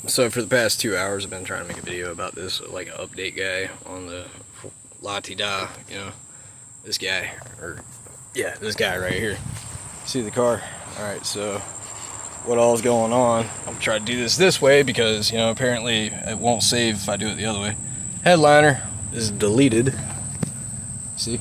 So for the past 2 hours I've been trying to make a video about this, like an update guy on the LTD, you know, this guy, or yeah, this guy right here. See the car? Alright, so what all's going on, I'm gonna try to do this way because, you know, apparently it won't save if I do it the other way. Headliner is deleted. See?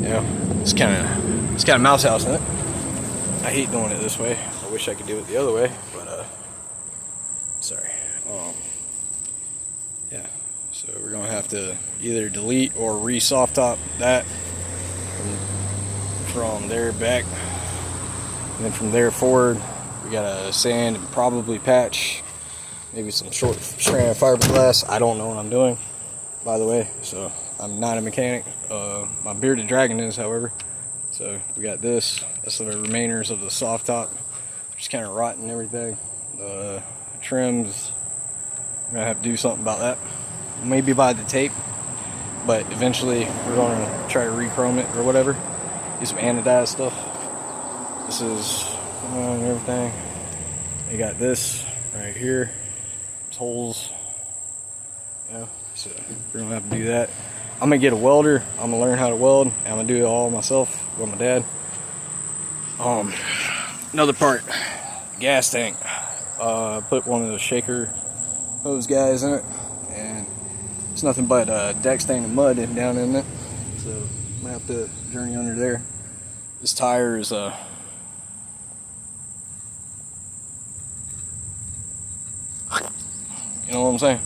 Yeah, it's kind of mouse house in it. I hate doing it this way. I wish I could do it the other way, but sorry. Yeah, so we're gonna have to either delete or re-soft top that from there back, and then from there forward we gotta sand and probably patch, maybe some short strand fiberglass. I don't know what I'm doing, by the way, so I'm not a mechanic. My bearded dragon is, however. So we got this. That's the remainers of the soft top, just kind of rotten everything. The trims, I'm gonna have to do something about that. Maybe buy the tape, but eventually we're gonna try to re-chrome it or whatever. Do some anodized stuff. This is everything. You got this right here. There's holes. Yeah, so we're gonna have to do that. I'm gonna get a welder. I'm gonna learn how to weld. And I'm gonna do it all myself with my dad. Another part, gas tank. Put one of the shaker hose guys in it, and it's nothing but deck stain and mud down in it. So I'm gonna have to journey under there. This tire is you know what I'm saying?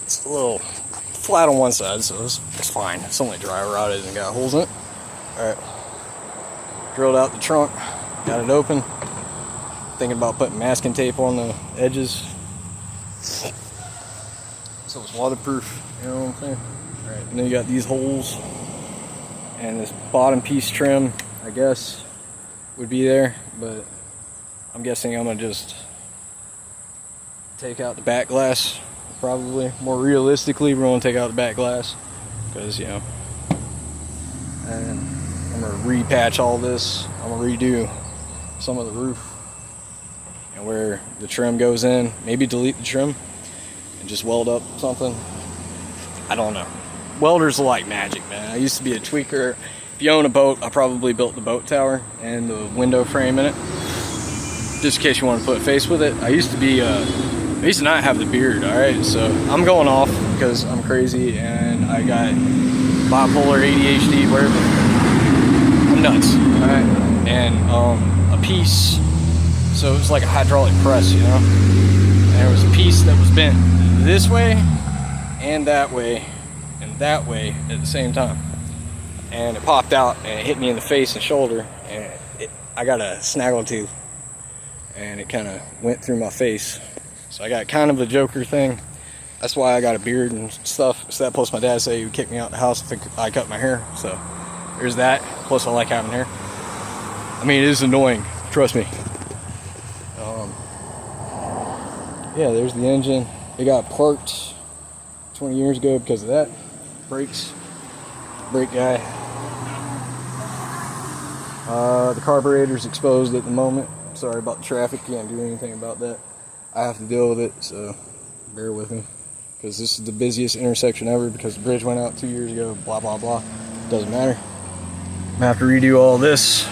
It's a little flat on one side, so it's fine. It's only dry rotted and got holes in it. Alright. Drilled out the trunk, got it open. Thinking about putting masking tape on the edges so it's waterproof, you know what I'm saying? Alright, and then you got these holes, and this bottom piece trim, I guess, would be there, but I'm guessing I'm gonna just take out the back glass. Probably more realistically, we're gonna take out the back glass because, you know, and I'm gonna repatch all this. I'm gonna redo some of the roof and where the trim goes in. Maybe delete the trim and just weld up something. I don't know. Welders are like magic, man. I used to be a tweaker. If you own a boat, I probably built the boat tower and the window frame in it, just in case you want to put a face with it. I used to not have the beard, alright? So I'm going off because I'm crazy and I got bipolar, ADHD, whatever. I'm nuts, alright? And a piece, so it was like a hydraulic press, you know? And there was a piece that was bent this way and that way at the same time. And it popped out and it hit me in the face and shoulder, and I got a snaggle tooth and it kind of went through my face. So I got kind of a Joker thing. That's why I got a beard and stuff. So that, plus my dad said he would kick me out of the house if I cut my hair. So there's that. Plus I like having hair. I mean, it is annoying, trust me. Yeah, there's the engine. It got parked 20 years ago because of that. Brakes. Brake guy. The carburetor's exposed at the moment. Sorry about the traffic. Can't do anything about that. I have to deal with it, so bear with me, because this is the busiest intersection ever because the bridge went out 2 years ago, blah blah blah. Doesn't matter. I'm gonna have to redo all this.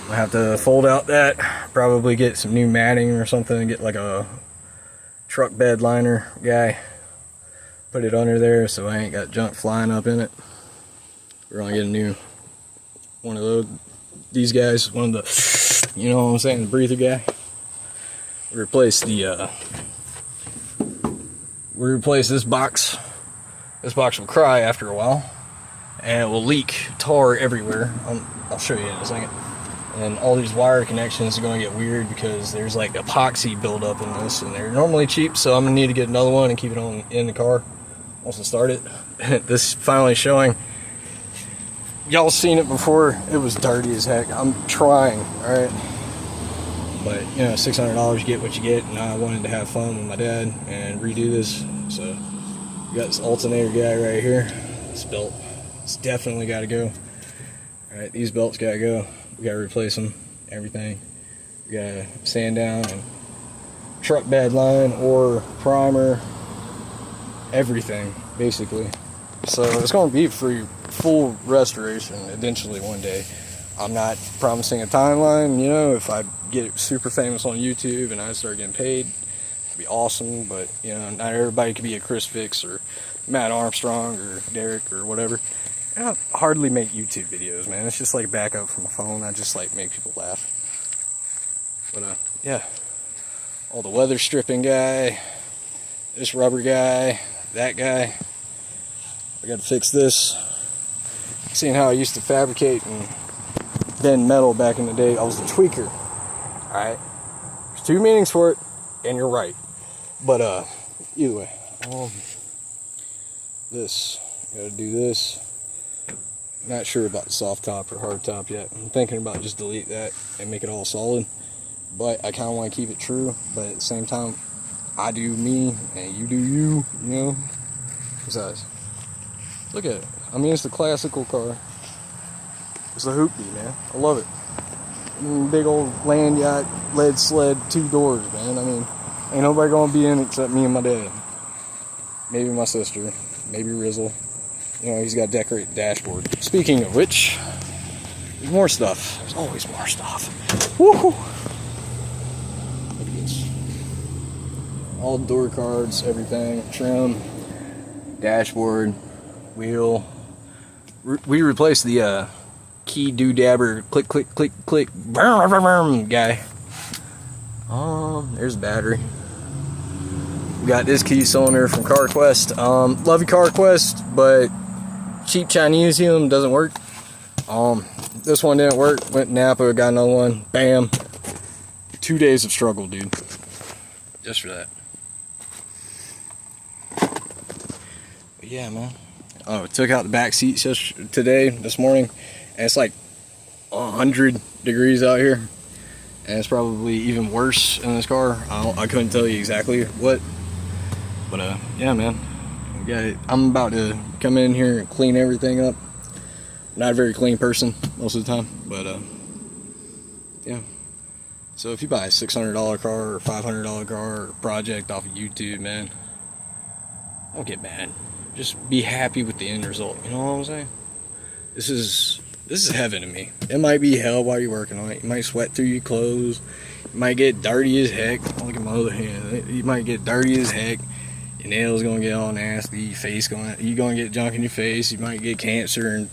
I have to fold out that, probably get some new matting or something, get like a truck bed liner guy, put it under there so I ain't got junk flying up in it. We're gonna get a new one of these guys, one of the, you know what I'm saying, the breather guy. Replace this box. This box will cry after a while, and it will leak tar everywhere. I'll show you in a second. And all these wire connections are going to get weird because there's like epoxy buildup in this, and they're normally cheap, so I'm gonna need to get another one and keep it on in the car once I start it. This is finally showing. Y'all seen it before. It was dirty as heck. I'm trying, all right. But, you know, $600, you get what you get, and I wanted to have fun with my dad and redo this. So, we got this alternator guy right here. This belt, it's definitely got to go. Alright, these belts got to go. We got to replace them, everything. We got sand down and truck bed line or primer, everything basically. So it's going to be for full restoration eventually one day. I'm not promising a timeline, you know. If I get super famous on YouTube and I start getting paid, it'd be awesome. But you know, not everybody could be a Chris Fix or Matt Armstrong or Derek or whatever. I hardly make YouTube videos, man. It's just like backup from my phone. I just like make people laugh. But yeah, all the weather stripping guy, this rubber guy, that guy. I got to fix this. Seeing how I used to fabricate and bend metal back in the day, I was a tweaker. All right, there's two meanings for it, and you're right. But either way, this got to do this. Not sure about the soft top or hard top yet. I'm thinking about just delete that and make it all solid. But I kind of want to keep it true. But at the same time, I do me and you do you, you know. Besides, look at it. I mean, it's the classical car. It's a hoopty, man. I love it. Big old land yacht, lead sled, 2 doors, man. I mean, ain't nobody gonna be in except me and my dad. Maybe my sister. Maybe Rizzle. You know, he's got to decorate the dashboard. Speaking of which, there's more stuff. There's always more stuff. Woohoo! Look at this. All door cards, everything. Trim, dashboard, wheel. We replaced the key doodabber click, click, click, click guy. There's the battery. We got this key cylinder from CarQuest. Love you, CarQuest, but cheap Chinesium doesn't work. This one didn't work. Went to Napa, got another one. Bam. 2 days of struggle, dude. Just for that. But yeah, man. Oh, took out the back seats this morning, and it's like 100 degrees out here, and it's probably even worse in this car. I couldn't tell you exactly what, but yeah, man. I'm about to come in here and clean everything up. Not a very clean person most of the time, but yeah. So if you buy a $600 car or $500 car or project off of YouTube, man, don't get mad. Just be happy with the end result. You know what I'm saying? This is heaven to me. It might be hell while you're working on it. You might sweat through your clothes. You might get dirty as heck. Look at my other hand. You might get dirty as heck. Your nails gonna get all nasty. Your face you gonna get junk in your face. You might get cancer, and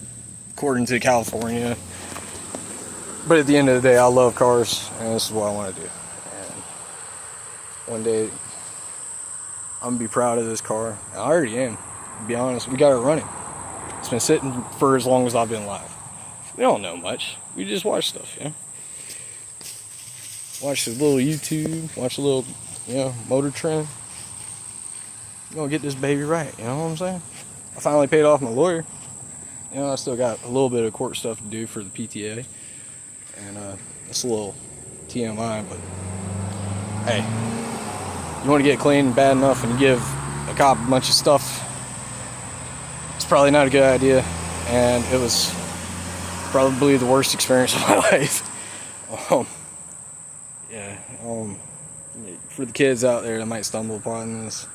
according to California. But at the end of the day, I love cars, and this is what I want to do. And one day, I'm gonna be proud of this car. I already am. To be honest, we got it running. It's been sitting for as long as I've been alive. We don't know much. We just watch stuff, you know. Watch a little YouTube. Watch a little, you know, Motor Trend. We're gonna get this baby right. You know what I'm saying? I finally paid off my lawyer. You know, I still got a little bit of court stuff to do for the PTA, and it's a little TMI. But hey, you want to get clean bad enough and you give a cop a bunch of stuff, it's probably not a good idea, and it was probably the worst experience of my life. For the kids out there that might stumble upon this,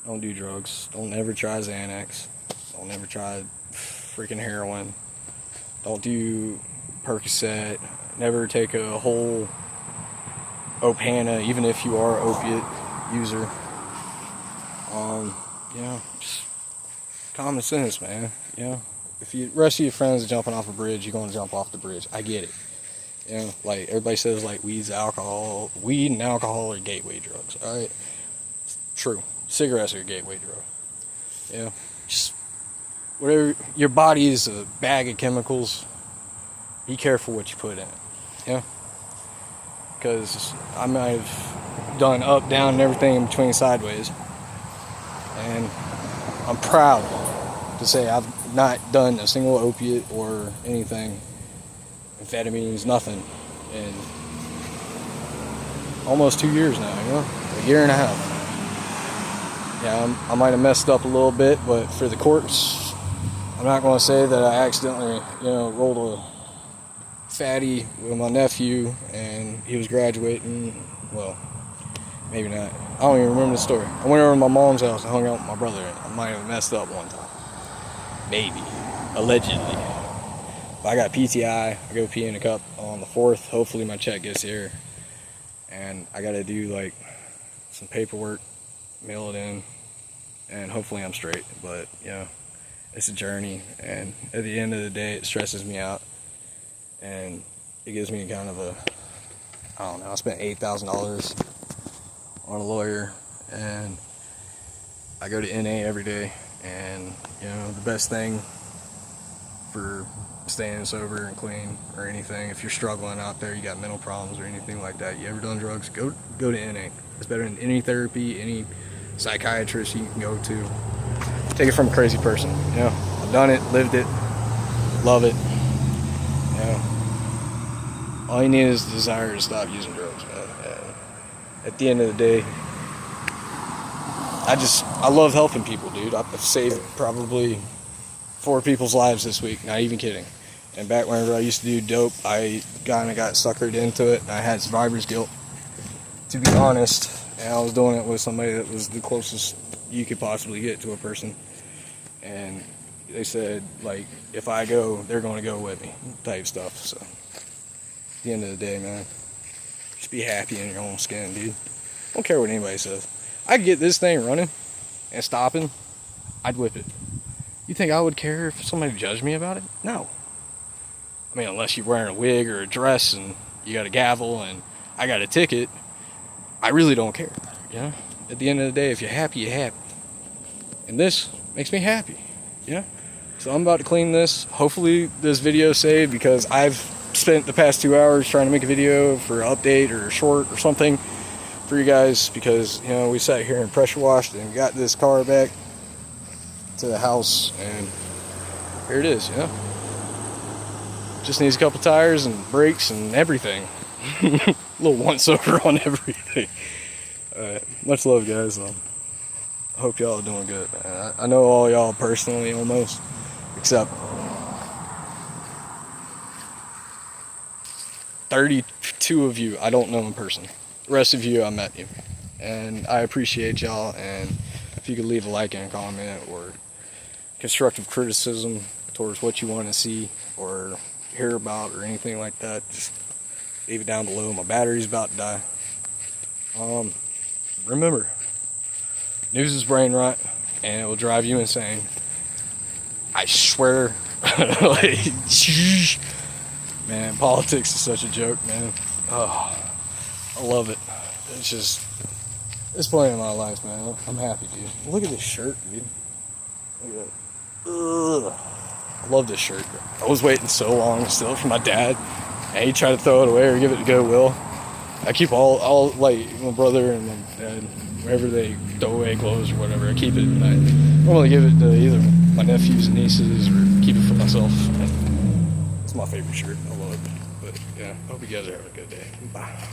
don't do drugs. Don't ever try Xanax. Don't ever try freaking heroin. Don't do Percocet. Never take a whole Opana, even if you are an opiate user. You know, just common sense, man. You know, if the rest of your friends are jumping off a bridge, you're gonna jump off the bridge. I get it. You know, like everybody says, like weed and alcohol are gateway drugs. All right, it's true. Cigarettes are a gateway drug. You know, just whatever. Your body is a bag of chemicals. Be careful what you put in it. You know, because I might have done up, down, and everything in between sideways, and I'm proud to say I've not done a single opiate or anything, amphetamines, nothing, in almost 2 years now, you know, a year and a half. Yeah, I might have messed up a little bit, but for the courts, I'm not going to say that I accidentally, you know, rolled a fatty with my nephew, and he was graduating. Well, maybe not. I don't even remember the story. I went over to my mom's house and hung out with my brother. I might have messed up one time. Maybe. Allegedly. But I got PTI. I go pee in a cup on the 4th. Hopefully my check gets here. And I gotta do like some paperwork, mail it in, and hopefully I'm straight. But you know, it's a journey, and at the end of the day it stresses me out, and it gives me kind of a, I don't know, I spent $8,000 on a lawyer, and I go to NA every day, and you know, the best thing for staying sober and clean or anything, if you're struggling out there, you got mental problems or anything like that, you ever done drugs, go to NA. It's better than any therapy, any psychiatrist you can go to. Take it from a crazy person, you know. I've done it, lived it, love it, you know. All you need is the desire to stop using drugs, man. And at the end of the day, I love helping people, dude. I've saved probably 4 people's lives this week, not even kidding. And back whenever I used to do dope, I kind of got suckered into it, and I had survivor's guilt, to be honest. And I was doing it with somebody that was the closest you could possibly get to a person. And they said, like, if I go, they're going to go with me, type stuff. So, at the end of the day, man, just be happy in your own skin, dude. Don't care what anybody says. I could get this thing running and stopping, I'd whip it. You think I would care if somebody judged me about it? No. I mean, unless you're wearing a wig or a dress and you got a gavel and I got a ticket, I really don't care. You know? At the end of the day, if you're happy, you're happy. And this makes me happy. Yeah? So I'm about to clean this. Hopefully this video saved, because I've spent the past 2 hours trying to make a video for an update or a short or something for you guys, because, you know, we sat here and pressure washed and got this car back to the house, and here it is, you know. Just needs a couple tires and brakes and everything. A little once over on everything. Much love, guys. I hope y'all are doing good, man. I know all y'all personally, almost, except 32 of you I don't know in person. The rest of you I met you, and I appreciate y'all. And if you could leave a like and a comment or constructive criticism towards what you want to see or hear about or anything like that, just leave it down below. My battery's about to die. Remember, news is brain rot, and it will drive you insane. I swear. Like, man, politics is such a joke, man. Oh, I love it. It's playing in my life, man. I'm happy, dude. Look at this shirt, dude. Look at that. Ugh. I love this shirt. I was waiting so long still for my dad, and he tried to throw it away or give it to Goodwill. I keep all like my brother and my dad, wherever they throw away clothes or whatever, I keep it. And I normally give it to either my nephews and nieces or keep it for myself. It's my favorite shirt. I love it. But yeah, I hope you guys are having a good day. Bye.